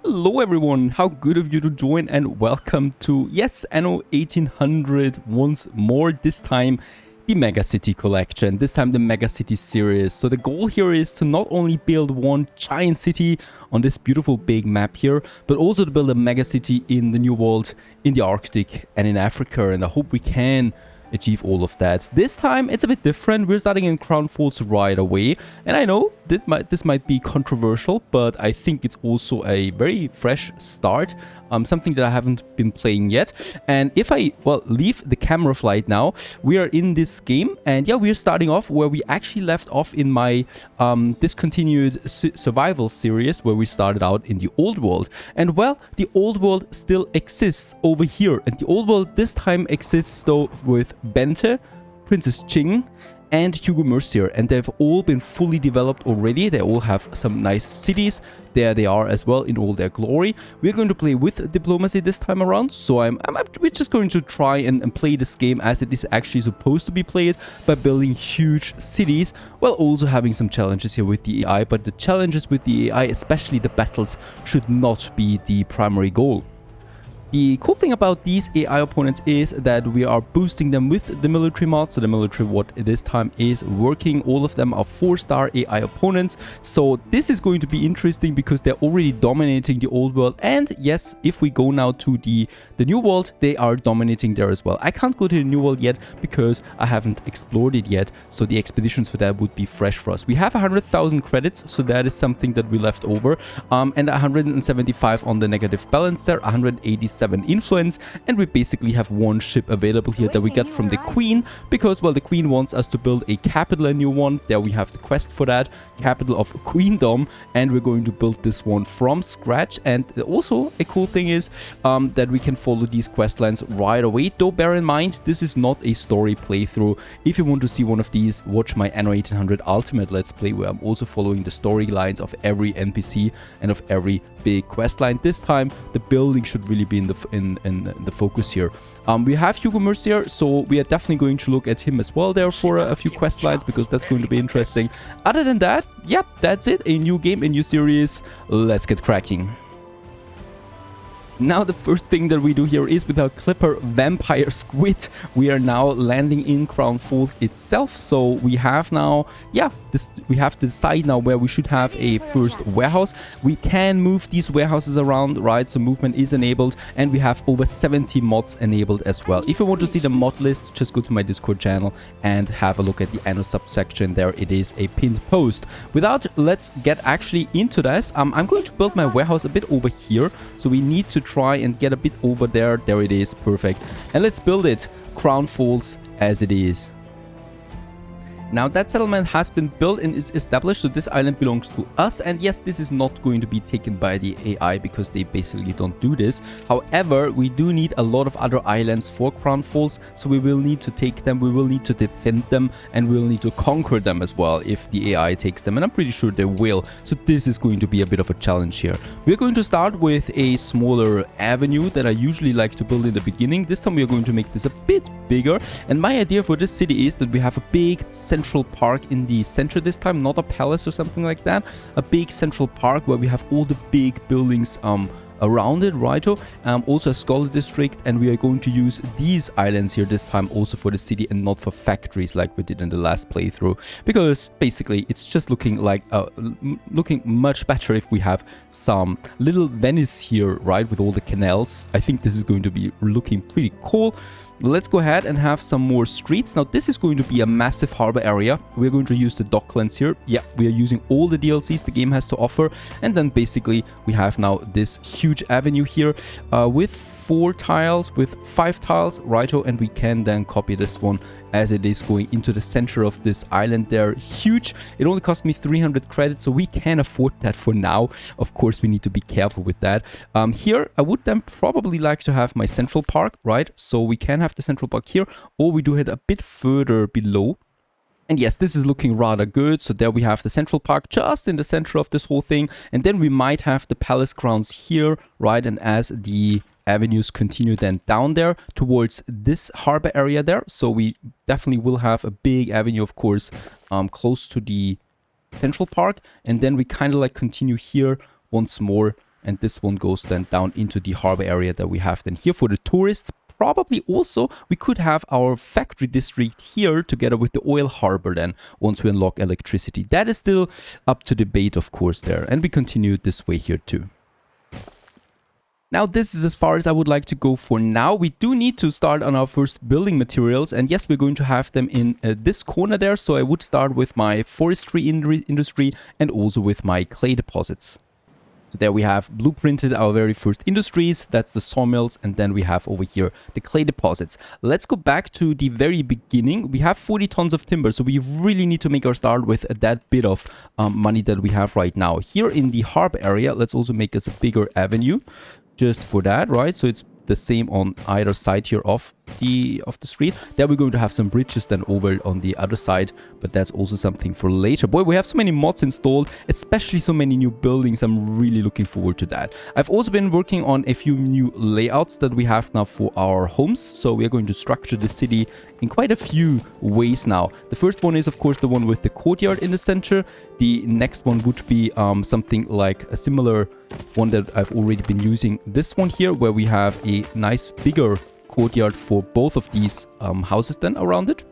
Hello everyone, how good of you to join and welcome to, yes, Anno 1800 once more, this time the Megacity collection, this time the Megacity series. So the goal here is to not only build one giant city on this beautiful big map here, but also to build a megacity in the New World, in the Arctic and in Africa, and I hope we can achieve all of that. This time it's a bit different. We're starting in Crown Falls right away, and I know that this might be controversial, but I think it's also a very fresh start, something that I haven't been playing yet. And if I leave the camera flight now, we are in this game, and yeah, we're starting off where we actually left off in my discontinued survival series, where we started out in the old world. And well, the old world still exists over here, and the old world this time exists though with Bente, Princess Ching, and Hugo Mercier, and they've all been fully developed already. They all have some nice cities. There they are as well in all their glory. We're going to play with diplomacy this time around, so we're just going to try and play this game as it is actually supposed to be played, by building huge cities, while also having some challenges here with the AI. But the challenges with the AI, especially the battles, should not be the primary goal. The cool thing about these AI opponents is that we are boosting them with the military mods. So the military what this time is working. All of them are 4-star AI opponents. So this is going to be interesting because they're already dominating the old world. And yes, if we go now to the new world, they are dominating there as well. I can't go to the new world yet because I haven't explored it yet. So the expeditions for that would be fresh for us. We have 100,000 credits, so that is something that we left over. And 175 on the negative balance there, 187 influence, and we basically have one ship available here that we get from the Queen, because well, the Queen wants us to build a capital, a new one. There we have the quest for that, capital of Queendom, and we're going to build this one from scratch. And also a cool thing is that we can follow these quest lines right away, though bear in mind this is not a story playthrough. If you want to see one of these, watch my Anno 1800 Ultimate Let's Play, where I'm also following the storylines of every NPC and of every big quest line. This time the building should really be in the focus here. We have Hugo Mercier, so we are definitely going to look at him as well there for a few quest lines, because that's going to be interesting. Other than that, yep, that's it. A new game, a new series. Let's get cracking. Now the first thing that we do here is with our Clipper Vampire Squid, we are now landing in Crown Falls itself. So we have now, yeah, we have to decide now where we should have a first warehouse. We can move these warehouses around, right? So movement is enabled, and we have over 70 mods enabled as well. If you want to see the mod list, just go to my Discord channel and have a look at the Anno subsection. There it is, a pinned post. Let's get actually into this. I'm going to build my warehouse a bit over here, so we need to try and get a bit over there. There it is, perfect. And let's build it Crown Falls as it is. Now that settlement has been built and is established, so this island belongs to us. And yes, this is not going to be taken by the AI because they basically don't do this. However, we do need a lot of other islands for Crown Falls, so we will need to take them, we will need to defend them, and we'll need to conquer them as well if the AI takes them, and I'm pretty sure they will. So this is going to be a bit of a challenge here. We're going to start with a smaller avenue that I usually like to build in the beginning. This time we are going to make this a bit bigger, and my idea for this city is that we have a big central park in the center this time, not a palace or something like that, a big central park where we have all the big buildings around it, right? Also a scholar district, and we are going to use these islands here this time also for the city and not for factories like we did in the last playthrough, because basically it's just looking like looking much better if we have some little Venice here, right, with all the canals. I think this is going to be looking pretty cool. Let's go ahead and have some more streets. Now this is going to be a massive harbor area. We're going to use the docklands here. Yeah, we are using all the DLCs the game has to offer, and then basically we have now this huge avenue here with 4 tiles, with 5 tiles, righto, and we can then copy this one as it is going into the center of this island there. Huge. It only cost me 300 credits, so we can afford that for now. Of course, we need to be careful with that. Here, I would then probably like to have my central park, right? So we can have the central park here, or we do it a bit further below. And yes, this is looking rather good. So there we have the central park just in the center of this whole thing. And then we might have the palace grounds here, right? And as the avenues continue then down there towards this harbor area there. So we definitely will have a big avenue, of course, close to the central park. And then we kind of like continue here once more And this one goes then down into the harbor area that we have then here for the tourists. Probably also we could have our factory district here together with the oil harbor then once we unlock electricity. That is still up to debate, of course, there. And we continue this way here too. Now, this is as far as I would like to go for now. We do need to start on our first building materials. And yes, we're going to have them in this corner there. So I would start with my forestry industry and also with my clay deposits. So there we have blueprinted our very first industries. That's the sawmills. And then we have over here the clay deposits. Let's go back to the very beginning. We have 40 tons of timber. So we really need to make our start with that bit of money that we have right now. Here in the harbor area, let's also make us a bigger avenue. Just for that, right? So it's the same on either side here of the street. There we're going to have some bridges then over on the other side, but that's also something for later. Boy, we have so many mods installed, especially so many new buildings. I'm really looking forward to that. I've also been working on a few new layouts that we have now for our homes. So we are going to structure the city in quite a few ways now. The first one is, of course, the one with the courtyard in the center. The next one would be something like a similar one that I've already been using. This one here, where we have a nice bigger courtyard for both of these houses then around it.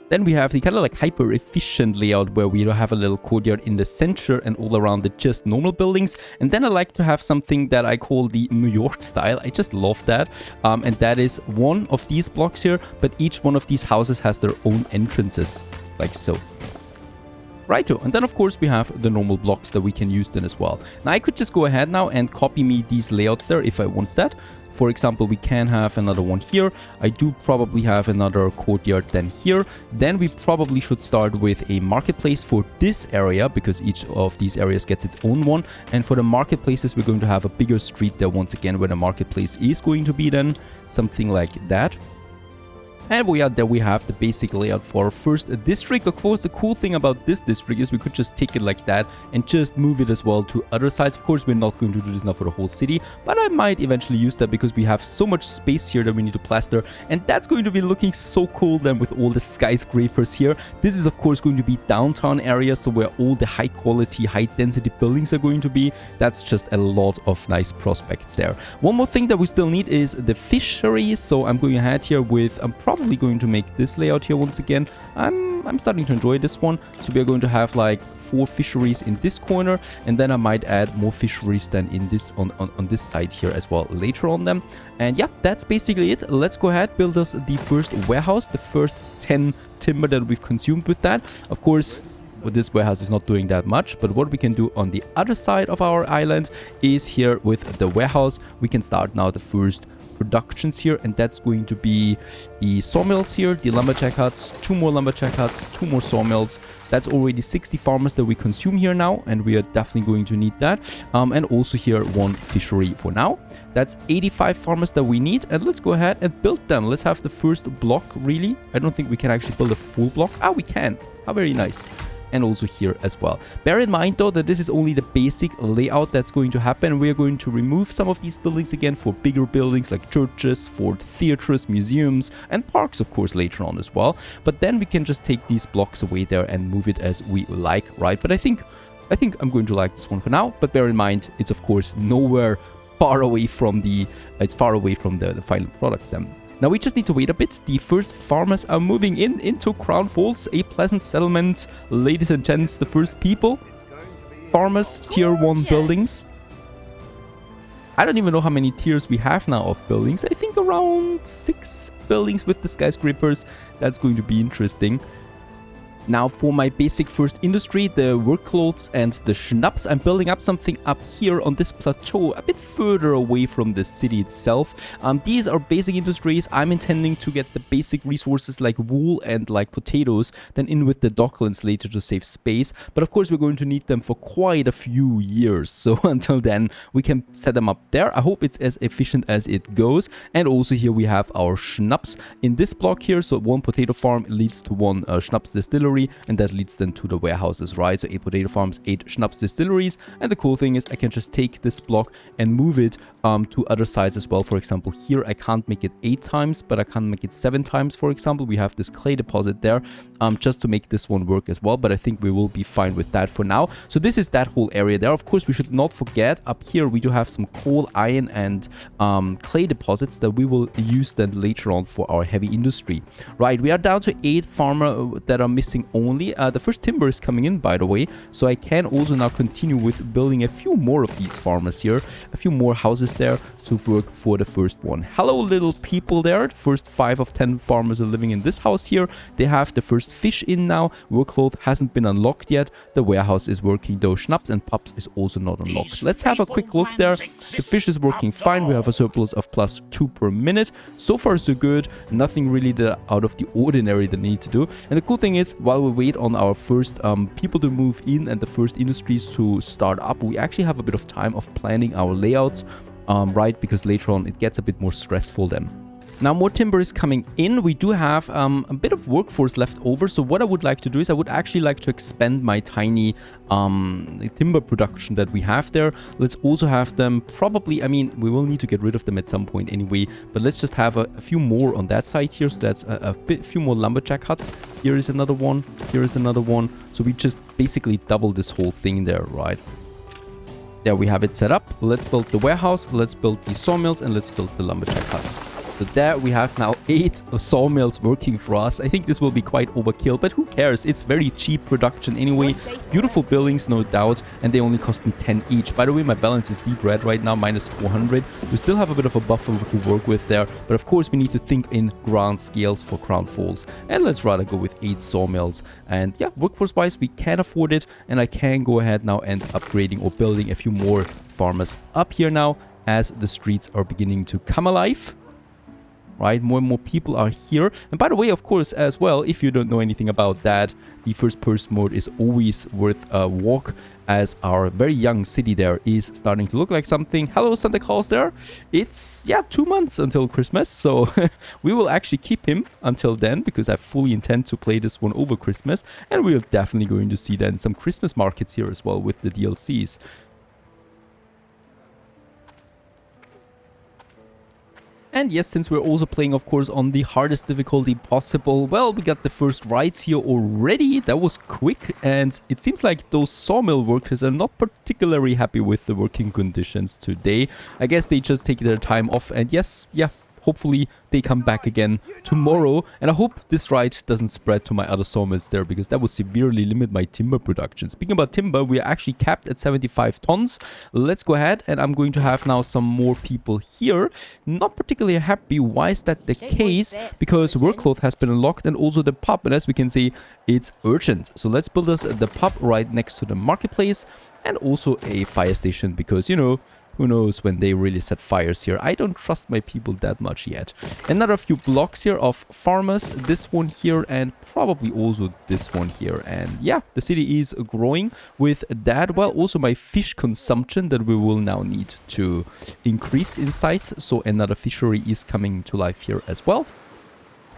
Then we have the kind of like hyper efficient layout where we have a little courtyard in the center and all around it just normal buildings. And then I like to have something that I call the New York style. I just love that. And that is one of these blocks here, but each one of these houses has their own entrances, like so. Righto, and then of course we have the normal blocks that we can use then as well. Now I could just go ahead now and copy me these layouts there if I want that. For example, we can have another one here. I do probably have another courtyard then here. Then we probably should start with a marketplace for this area because each of these areas gets its own one. And for the marketplaces, we're going to have a bigger street there once again where the marketplace is going to be then something like that. And there we have the basic layout for our first district. Of course, the cool thing about this district is we could just take it like that and just move it as well to other sides. Of course, we're not going to do this now for the whole city, but I might eventually use that because we have so much space here that we need to plaster. And that's going to be looking so cool then with all the skyscrapers here. This is, of course, going to be downtown area, so where all the high quality, high density buildings are going to be. That's just a lot of nice prospects there. One more thing that we still need is the fishery. So I'm going ahead here with, I'm probably going to make this layout here once again. I'm starting to enjoy this one. So we are going to have like 4 fisheries in this corner, and then I might add more fisheries than in this on this side here as well later on them. And yeah, that's basically it. Let's go ahead, build us the first warehouse, the first 10 timber that we've consumed with that. Of course, this warehouse is not doing that much, but what we can do on the other side of our island is here with the warehouse, we can start now the first productions here, and that's going to be the sawmills here, the lumberjack huts, 2 more lumberjack huts, 2 more sawmills. That's already 60 farmers that we consume here now, and we are definitely going to need that. And also here 1 fishery for now. That's 85 farmers that we need, and let's go ahead and build them. Let's have the first block, really. I don't think we can actually build a full block. Ah, we can. How very nice. And also here as well. Bear in mind though that this is only the basic layout that's going to happen. We are going to remove some of these buildings again for bigger buildings like churches, for theaters, museums, and parks, of course, later on as well. But then we can just take these blocks away there and move it as we like, right? But I think I'm going to like this one for now. But bear in mind, it's of course nowhere far away from the final product then. Now we just need to wait a bit. The first farmers are moving into Crown Falls, a pleasant settlement. Ladies and gents, the first people. Farmers, tier 1 buildings. I don't even know how many tiers we have now of buildings. I think around 6 buildings with the skyscrapers. That's going to be interesting. Now for my basic first industry, the work clothes and the schnapps, I'm building up something up here on this plateau, a bit further away from the city itself. These are basic industries. I'm intending to get the basic resources like wool and like potatoes, then in with the docklands later to save space. But of course we're going to need them for quite a few years. So until then, we can set them up there. I hope it's as efficient as it goes. And also here we have our schnapps in this block here. So 1 potato farm leads to 1 schnapps distillery. distillery, and that leads then to the warehouses, right? So 8 potato farms, 8 schnapps distilleries, and the cool thing is I can just take this block and move it to other sides as well. For example, here I can't make it 8 times, but I can make it 7 times, for example. We have this clay deposit there, just to make this one work as well, but I think we will be fine with that for now. So this is that whole area there. Of course, we should not forget up here we do have some coal, iron, and clay deposits that we will use then later on for our heavy industry. Right, we are down to 8 farmer that are missing only. The first timber is coming in, by the way, so I can also now continue with building a few more of these farmers here, a few more houses there to work for the first one. Hello, little people there. The first 5 of 10 farmers are living in this house here. They have the first fish in now. Workload hasn't been unlocked yet. The warehouse is working though. Schnapps and pups is also not unlocked. Let's have a quick look there. The fish is working fine. We have a surplus of +2 per minute. So far so good. Nothing really out of the ordinary that we need to do. And the cool thing is, while we wait on our first people to move in and the first industries to start up, we actually have a bit of time of planning our layouts, right? Because later on it gets a bit more stressful then. Now more timber is coming in. We do have a bit of workforce left over. So what I would like to do is I would actually like to expand my tiny timber production that we have there. Let's also have them probably, I mean, we will need to get rid of them at some point anyway, but let's just have a few more on that side here. So that's a few more lumberjack huts. Here is another one. Here is another one. So we just basically double this whole thing there, right? There we have it set up. Let's build the warehouse. Let's build the sawmills, and let's build the lumberjack huts. So there we have now 8 sawmills working for us. I think this will be quite overkill, but who cares? It's very cheap production anyway. Beautiful buildings, no doubt, and they only cost me 10 each. By the way, my balance is deep red right now, -400. We still have a bit of a buffer to work with there, but of course we need to think in grand scales for Crown Falls. And let's rather go with 8 sawmills. And yeah, workforce-wise, we can afford it, and I can go ahead now and upgrading or building a few more farmers up here now as the streets are beginning to come alive. Right, more and more people are here. And by the way, of course, as well, if you don't know anything about that, the first person mode is always worth a walk, as our very young city there is starting to look like something. Hello, Santa Claus there. It's, yeah, 2 months until Christmas, so we will actually keep him until then, because I fully intend to play this one over Christmas, and we're definitely going to see then some Christmas markets here as well with the DLCs. And yes, since we're also playing, of course, on the hardest difficulty possible, well, we got the first rides here already. That was quick, and it seems like those sawmill workers are not particularly happy with the working conditions today. I guess they just take their time off, and yes, yeah, hopefully they come back again tomorrow. And I hope this ride doesn't spread to my other sawmills there, because that would severely limit my timber production. Speaking about timber, we are actually capped at 75 tons. Let's go ahead, and I'm going to have now some more people here. Not particularly happy. Why is that the case? Because workload has been unlocked, and also the pub. And as we can see, it's urgent. So let's build us the pub right next to the marketplace, and also a fire station, because, you know, who knows when they really set fires here. I don't trust my people that much yet. Another few blocks here of farmers. This one here, and probably also this one here. And yeah, the city is growing with that. Well, also my fish consumption that we will now need to increase in size. So another fishery is coming to life here as well.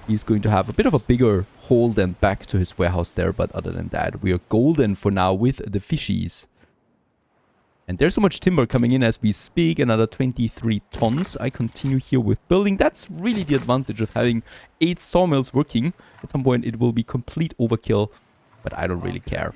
He's going to have a bit of a bigger hole than back to his warehouse there. But other than that, we are golden for now with the fishies. And there's so much timber coming in as we speak, another 23 tons. I continue here with building. That's really the advantage of having 8 sawmills working. At some point it will be complete overkill, but I don't really care.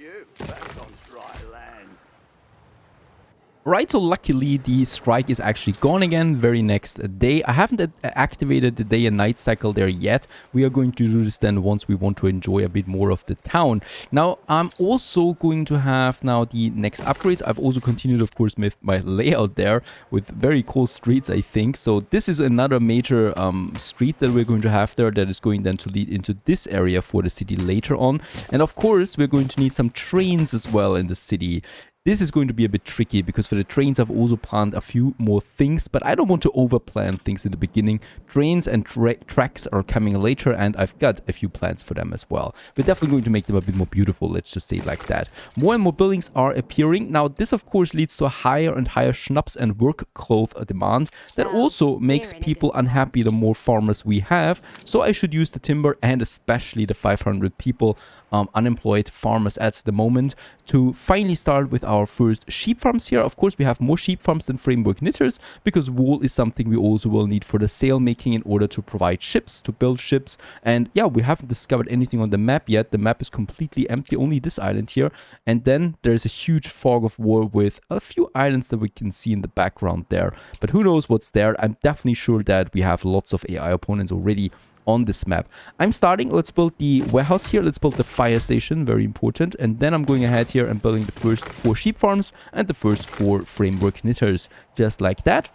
Right, so luckily the strike is actually gone again very next day. I haven't activated the day and night cycle there yet. We are going to do this then once we want to enjoy a bit more of the town. Now, I'm also going to have now the next upgrades. I've also continued, of course, with my layout there with very cool streets, I think. So this is another major street that we're going to have there that is going then to lead into this area for the city later on. And of course, we're going to need some trains as well in the city. This is going to be a bit tricky because for the trains I've also planned a few more things, but I don't want to overplan things in the beginning. Trains and tracks are coming later, and I've got a few plans for them as well. We're definitely going to make them a bit more beautiful, let's just say it like that. More and more buildings are appearing. Now this of course leads to a higher and higher schnapps and work cloth demand. That also makes people unhappy the more farmers we have. So I should use the timber and especially the 500 people unemployed farmers at the moment to finally start with our first sheep farms here. Of course, we have more sheep farms than framework knitters because wool is something we also will need for the sail making in order to provide ships, to build ships. And yeah, we haven't discovered anything on the map yet. The map is completely empty, only this island here. And then there's a huge fog of war with a few islands that we can see in the background there. But who knows what's there? I'm definitely sure that we have lots of AI opponents already on this map. I'm starting, let's build the warehouse here, let's build the fire station, very important, and then I'm going ahead here and building the first 4 sheep farms and the first 4 framework knitters, just like that.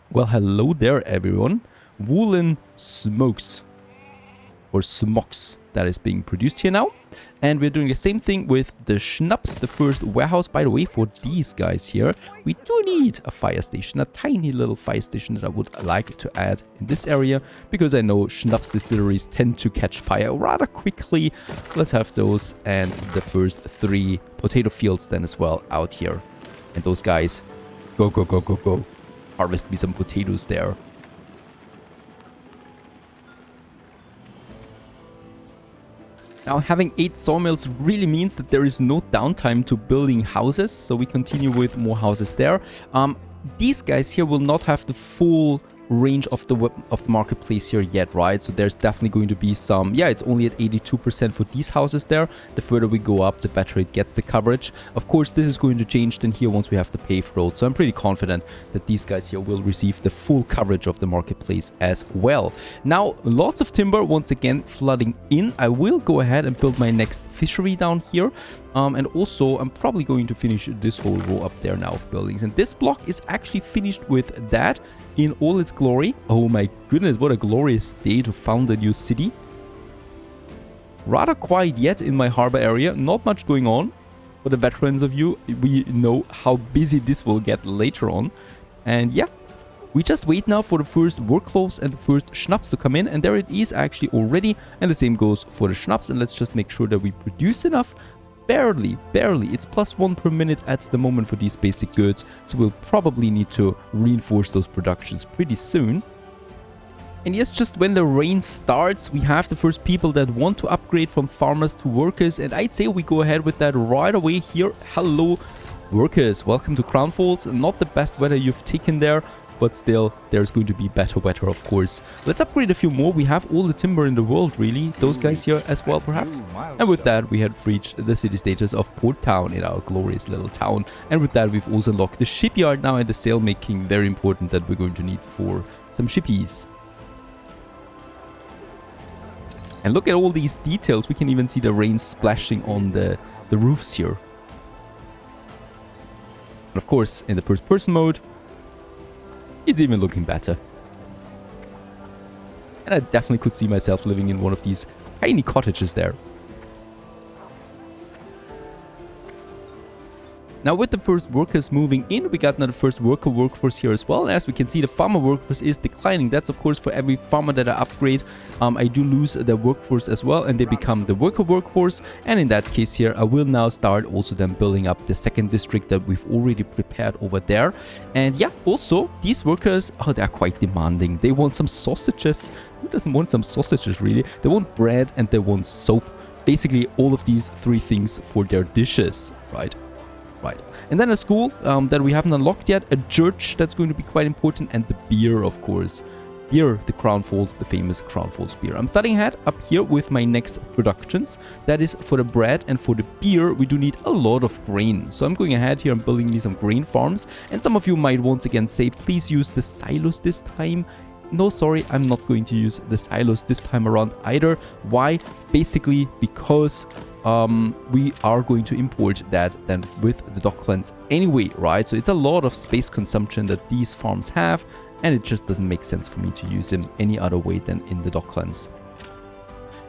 Well, hello there everyone. Woolen smokes, or smocks, that is being produced here now. And we're doing the same thing with the schnapps, the first warehouse. By the way, for these guys here, we do need a fire station, a tiny little fire station that I would like to add in this area, because I know schnapps distilleries tend to catch fire rather quickly. Let's have those and the first 3 potato fields then as well out here. And those guys, go, go, go, go, go. Harvest me some potatoes there. Now, having 8 sawmills really means that there is no downtime to building houses, so we continue with more houses there. These guys here will not have the full range of the marketplace here yet, right? So there's definitely going to be some, yeah, it's only at 82% for these houses there. The further we go up, the better it gets the coverage. Of course, this is going to change then here once we have the paved road. So I'm pretty confident that these guys here will receive the full coverage of the marketplace as well. Now, lots of timber once again flooding in. I will go ahead and build my next fishery down here. And also, I'm probably going to finish this whole row up there now of buildings. And this block is actually finished with that in all its glory. Oh my goodness, what a glorious day to found a new city. Rather quiet yet in my harbor area. Not much going on. For the veterans of you, we know how busy this will get later on. And yeah, we just wait now for the first work clothes and the first schnapps to come in. And there it is actually already. And the same goes for the schnapps. And let's just make sure that we produce enough. Barely. It's +1 per minute at the moment for these basic goods. So we'll probably need to reinforce those productions pretty soon. And yes, just when the rain starts, we have the first people that want to upgrade from farmers to workers. And I'd say we go ahead with that right away here. Hello, workers. Welcome to Crownfolds. Not the best weather you've taken there, but still, there's going to be better weather, of course. Let's upgrade a few more. We have all the timber in the world, really. Those guys here as well, perhaps. And with that, we had reached the city status of Port Town in our glorious little town. And with that, we've also unlocked the shipyard now and the sail making. Very important that we're going to need for some shippies. And look at all these details. We can even see the rain splashing on the roofs here. And of course, in the first person mode, it's even looking better. And I definitely could see myself living in one of these tiny cottages there. Now with the first workers moving in, we got now the first worker workforce here as well. And as we can see, the farmer workforce is declining. That's of course for every farmer that I upgrade, I do lose the workforce as well, and they become the worker workforce. And in that case here, I will now start also then building up the second district that we've already prepared over there. And yeah, also these workers, oh, they're quite demanding. They want some sausages. Who doesn't want some sausages really? They want bread and they want soap. Basically all of these 3 things for their dishes, right? Right. And then a school that we haven't unlocked yet, a church that's going to be quite important, and the beer, of course. Beer, the Crownfolds, the famous Crownfolds beer. I'm starting ahead up here with my next productions. That is for the bread, and for the beer, we do need a lot of grain. So I'm going ahead here and building me some grain farms. And some of you might once again say, please use the silos this time. No, sorry, I'm not going to use the silos this time around either. Why? Basically because we are going to import that then with the docklands anyway, right? So it's a lot of space consumption that these farms have, and it just doesn't make sense for me to use them any other way than in the docklands.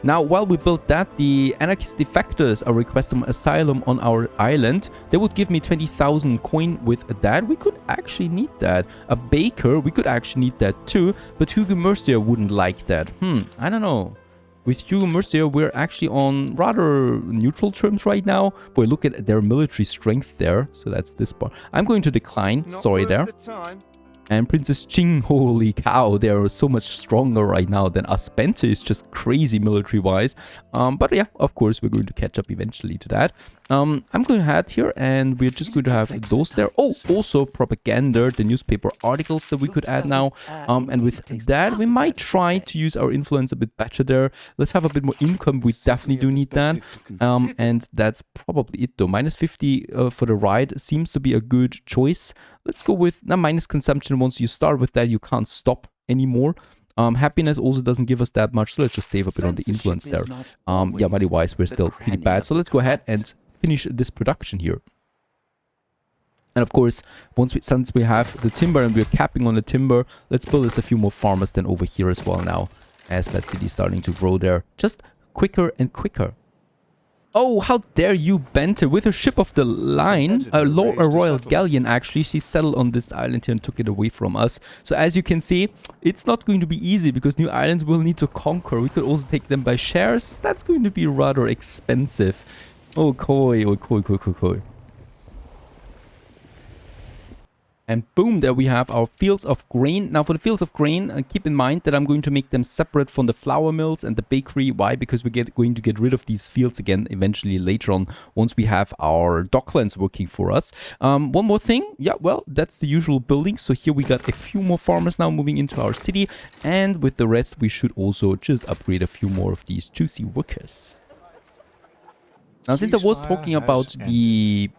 Now, while we built that, the anarchist defectors are requesting asylum on our island. They would give me 20,000 coin with that. We could actually need that. A baker, we could actually need that too, but Hugo Mercier wouldn't like that. I don't know. With Hugo Mercier, we're actually on rather neutral terms right now. Boy, look at their military strength there. So that's this part. I'm going to decline. Sorry there. And Princess Qing, holy cow, they are so much stronger right now than us. Bente is just crazy military-wise. But yeah, of course, we're going to catch up eventually to that. I'm going to head here, and we're just going to have those there. Oh, also propaganda, the newspaper articles that we could add now. And with that, we might try to use our influence a bit better there. Let's have a bit more income. We definitely do need that. And that's probably it, though. Minus 50 for the ride seems to be a good choice. Let's go with minus consumption. Once you start with that, you can't stop anymore. Happiness also doesn't give us that much, so let's just save a bit on the influence there. Yeah, money-wise, we're still pretty bad. So let's go ahead and finish this production here. And of course, since we have the timber and we're capping on the timber, let's build us a few more farmers then over here as well now, as that city is starting to grow there. Just quicker and quicker. Oh, how dare you, Bente, with her ship of the line, a royal galleon actually, she settled on this island here and took it away from us. So as you can see, it's not going to be easy because new islands will need to conquer. We could also take them by shares. That's going to be rather expensive. Oh, koi. And boom, there we have our fields of grain. Now for the fields of grain, keep in mind that I'm going to make them separate from the flour mills and the bakery. Why? Because we're going to get rid of these fields again eventually later on once we have our docklands working for us. One more thing. Yeah, well, that's the usual building. So here we got a few more farmers now moving into our city. And with the rest, we should also just upgrade a few more of these juicy workers. Now, since I was talking about the...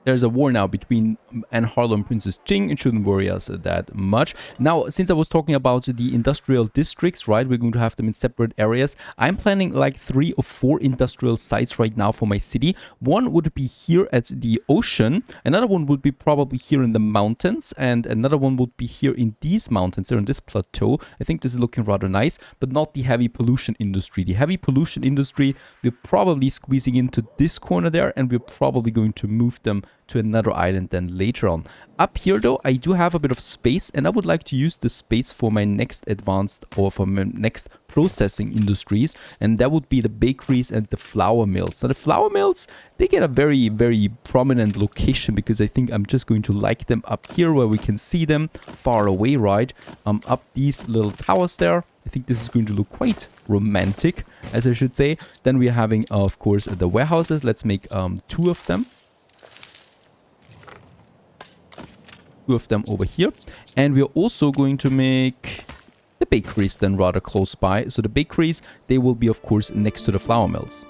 There's a war now between Anno and Princess Qing. It shouldn't worry us that much. Now, since I was talking about the industrial districts, right, we're going to have them in separate areas. I'm planning like 3 or 4 industrial sites right now for my city. One would be here at the ocean. Another one would be probably here in the mountains. And another one would be here in these mountains, here on this plateau. I think this is looking rather nice, but not the heavy pollution industry. The heavy pollution industry, we're probably squeezing into this corner there, and we're probably going to move them to another island then later on. Up here though, I do have a bit of space, and I would like to use the space for my next advanced or for my next processing industries, and that would be the bakeries and the flour mills. Now the flour mills, they get a very, very prominent location because I think I'm just going to like them up here where we can see them far away, right? Up these little towers there. I think this is going to look quite romantic, as I should say. Then we're having, of course, the warehouses. Let's make 2 of them. 2 of them over here, and we're also going to make the bakeries then rather close by. So the bakeries, they will be of course next to the flour mills.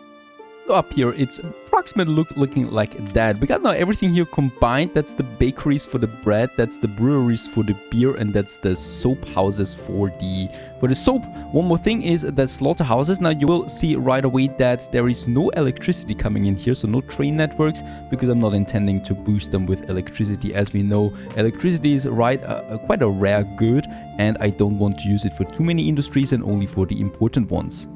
So up here it's approximately looking like that. We got now everything here combined. That's the bakeries for the bread, that's the breweries for the beer, and that's the soap houses for the soap. One more thing is the slaughterhouses. Now you will see right away that there is no electricity coming in here, so no train networks, because I'm not intending to boost them with electricity. As we know, electricity is quite a rare good, and I don't want to use it for too many industries and only for the important ones.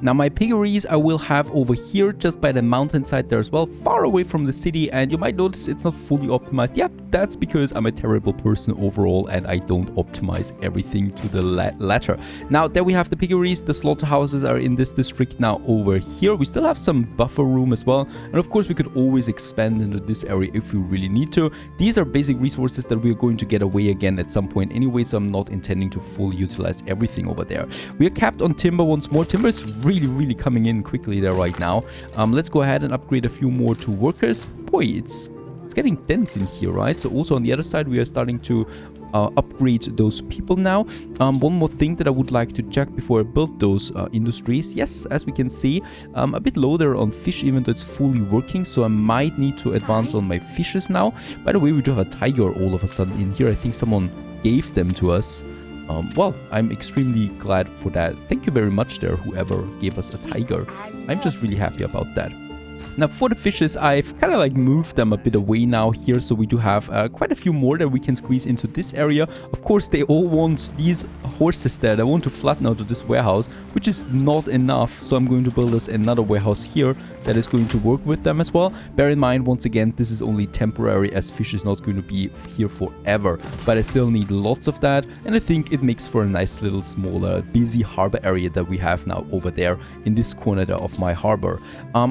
Now my piggeries I will have over here just by the mountainside there as well, far away from the city, and you might notice it's not fully optimized. Yep, that's because I'm a terrible person overall and I don't optimize everything to the latter. Now there we have the piggeries. The slaughterhouses are in this district now over here. We still have some buffer room as well, and of course we could always expand into this area if we really need to. These are basic resources that we're going to get away again at some point anyway, so I'm not intending to fully utilize everything over there. We are capped on timber once more. Timber is really coming in quickly there right now. Let's go ahead and upgrade a few more to workers. Boy, it's getting dense in here, right? So also on the other side we are starting to upgrade those people now. One more thing that I would like to check before I build those industries. Yes, as we can see, a bit low there on fish, even though it's fully working, so I might need to advance on my fishes now. By the way, we do have a tiger all of a sudden in here. I think someone gave them to us. Well, I'm extremely glad for that. Thank you very much there, whoever gave us a tiger. I'm just really happy about that. Now for the fishes, I've kind of like moved them a bit away now here, so we do have quite a few more that we can squeeze into this area. Of course, they all want these horses there. They want to flatten out of this warehouse, which is not enough. So I'm going to build us another warehouse here that is going to work with them as well. Bear in mind, once again, this is only temporary as fish is not going to be here forever. But I still need lots of that, and I think it makes for a nice little smaller busy harbor area that we have now over there in this corner there of my harbor.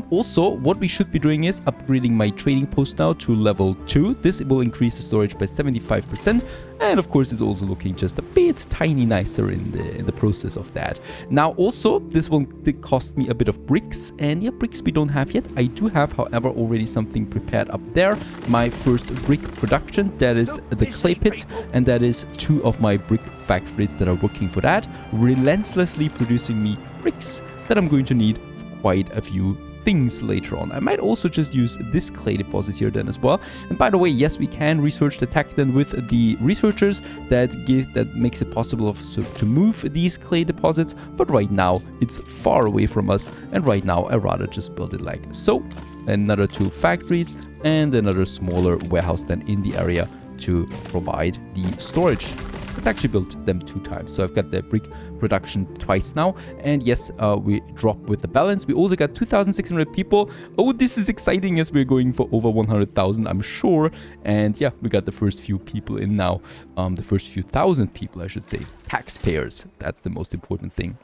Also, what we should be doing is upgrading my trading post now to level 2. This will increase the storage by 75%. And of course, it's also looking just a bit tiny nicer in the process of that. Now, also, this will cost me a bit of bricks. And yeah, bricks we don't have yet. I do have, however, already something prepared up there. My first brick production, that is the clay pit. And that is 2 of my brick factories that are working for that, relentlessly producing me bricks that I'm going to need for quite a few things later on. I might also just use this clay deposit here then as well. And by the way, yes, we can research the tech then with the researchers that makes it possible to move these clay deposits, but right now it's far away from us, and right now I rather just build it like so. Another 2 factories and another smaller warehouse then in the area to provide the storage. Let's actually build them 2 times. So I've got the brick production twice now. And yes, we drop with the balance. We also got 2,600 people. Oh, this is exciting as we're going for over 100,000, I'm sure. And yeah, we got the first few people in now. The first few thousand people, I should say. Taxpayers. That's the most important thing.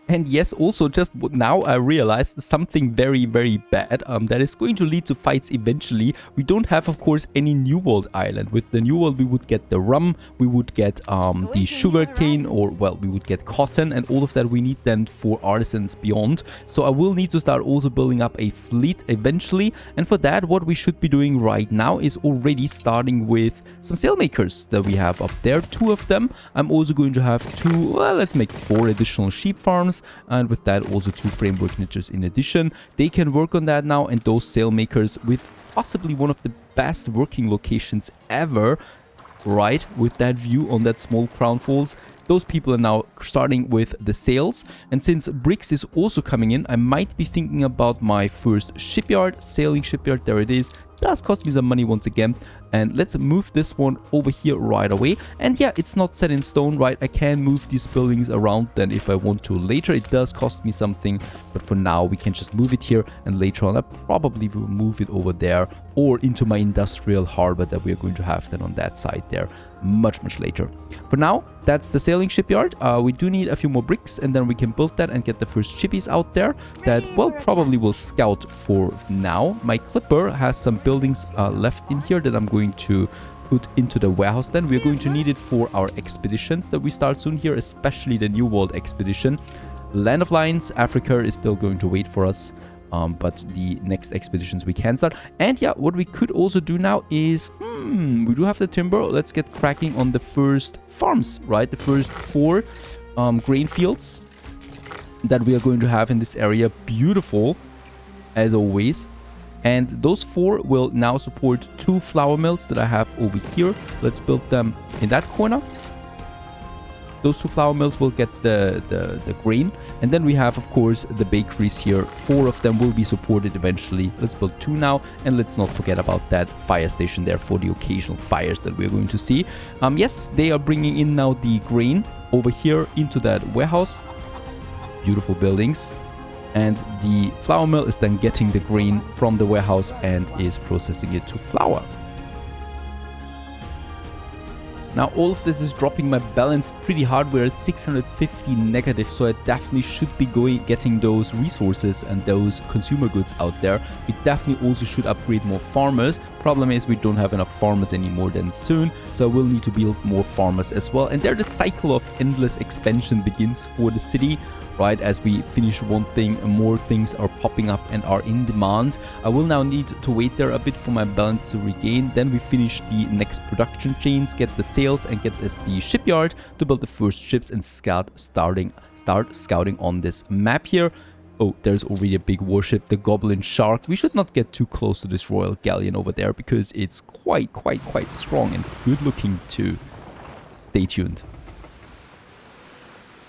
And yes, also just now I realized something very, very bad that is going to lead to fights eventually. We don't have, of course, any New World island. With the New World, we would get the rum, we would get the sugar cane, or, well, we would get cotton, and all of that we need then for artisans beyond. So I will need to start also building up a fleet eventually. And for that, what we should be doing right now is already starting with some sailmakers that we have up there. 2 of them. I'm also going to have 2, well, let's make 4 additional sheep farms. And with that also 2 framework niches in addition. They can work on that now, and those sailmakers with possibly one of the best working locations ever, right, with that view on that small crown falls. Those people are now starting with the sails, and since bricks is also coming in, I might be thinking about my first shipyard, sailing shipyard. There it is. Does cost me some money once again, and let's move this one over here right away. And yeah, it's not set in stone, right? I can move these buildings around then if I want to later. It does cost me something, but for now we can just move it here, and later on I probably will move it over there or into my industrial harbor that we are going to have then on that side there much later. For now, that's the sailing shipyard. We do need a few more bricks, and then we can build that and get the first chippies out there that, well, probably will scout for now. My clipper has some buildings left in here that I'm going to put into the warehouse then. We're going to need it for our expeditions that we start soon here, especially the New World expedition. Land of Lions, Africa is still going to wait for us. But the next expeditions we can start. And yeah, what we could also do now is, we do have the timber. Let's get cracking on the first farms, right? The first 4 grain fields that we are going to have in this area. Beautiful, as always. And those 4 will now support 2 flour mills that I have over here. Let's build them in that corner. Those 2 flour mills will get the grain. And then we have, of course, the bakeries here. 4 of them will be supported eventually. Let's build 2 now. And let's not forget about that fire station there for the occasional fires that we're going to see. Yes, they are bringing in now the grain over here into that warehouse. Beautiful buildings. And the flour mill is then getting the grain from the warehouse and is processing it to flour. Now all of this is dropping my balance pretty hard. We're at 650 negative, so I definitely should be getting those resources and those consumer goods out there. We definitely also should upgrade more farmers. Problem is we don't have enough farmers anymore then soon, so I will need to build more farmers as well. And there the cycle of endless expansion begins for the city. Right, as we finish one thing, more things are popping up and are in demand. I will now need to wait there a bit for my balance to regain. Then we finish the next production chains, get the sails, and get the shipyard to build the first ships and start scouting on this map here. Oh, there's already a big warship, the Goblin Shark. We should not get too close to this royal galleon over there because it's quite strong and good looking too. Stay tuned.